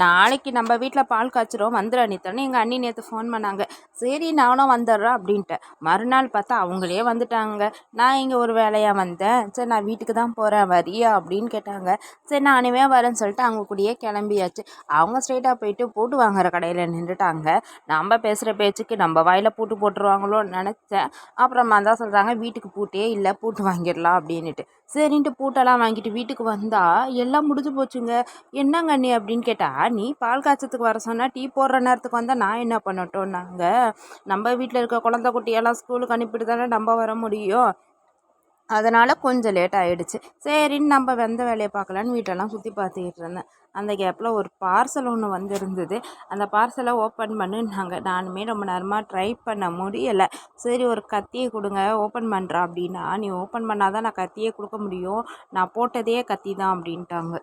நாளைக்கு நம்ம வீட்டில் பால் காய்ச்சிரும் வந்துடு அனிதான்னு எங்கள் அண்ணி நேற்று ஃபோன் பண்ணாங்க. சரி நானும் வந்துடுறேன் அப்படின்ட்டேன். மறுநாள் பார்த்தா அவங்களே வந்துட்டாங்க. நான் இங்கே ஒரு வேலையாக வந்தேன். சரி நான் வீட்டுக்கு தான் போகிறேன் வரியா அப்படின்னு கேட்டாங்க. சரி நானுமே வரேன்னு சொல்லிட்டு அவங்க கூடயே கிளம்பியாச்சு. அவங்க ஸ்ட்ரெயிட்டாக போயிட்டு பூட்டு வாங்குற கடையில் நின்றுட்டாங்க. நம்ம பேசுகிற பேச்சுக்கு நம்ம வாயில் பூட்டு போட்டுருவாங்களோன்னு நினச்சேன். அப்புறமா தான் சொல்கிறாங்க வீட்டுக்கு பூட்டே இல்லை, பூட்டு வாங்கிடலாம் அப்படின்ட்டு. சரின்ட்டு பூட்டெல்லாம் வாங்கிட்டு வீட்டுக்கு வந்தால் எல்லாம் முடிஞ்சு போச்சுங்க. என்னங்க அண்ணி அப்படின்னு கேட்டால், நீ பால் காய்ச்சத்துக்கு வர சொன்னால் டீ போடுற நேரத்துக்கு வந்தால் நான் என்ன பண்ணட்டோன்னாங்க. நம்ம வீட்டில் இருக்க குழந்தை குட்டியெல்லாம் ஸ்கூலுக்கு அனுப்பிட்டு தானே நம்ம வர முடியும். அதனால் கொஞ்சம் லேட் ஆகிடுச்சு. சரின்னு நம்ம வெந்த வேலையை பார்க்கலான்னு வீட்டெல்லாம் சுற்றி பார்த்துக்கிட்டு இருந்தேன். அந்த கேப்பில் ஒரு பார்சல் ஒன்று வந்திருந்தது. அந்த பார்சலை ஓப்பன் பண்ணுன்னாங்க. நானுமே ரொம்ப நேரமாக ட்ரை பண்ண முடியலை. சரி ஒரு கத்தியை கொடுங்க ஓப்பன் பண்ணுறா அப்படின்னா, நீ ஓப்பன் பண்ணால் தான் நான் கத்தியே கொடுக்க முடியும், நான் போட்டதே கத்தி தான் அப்படின்ட்டாங்க.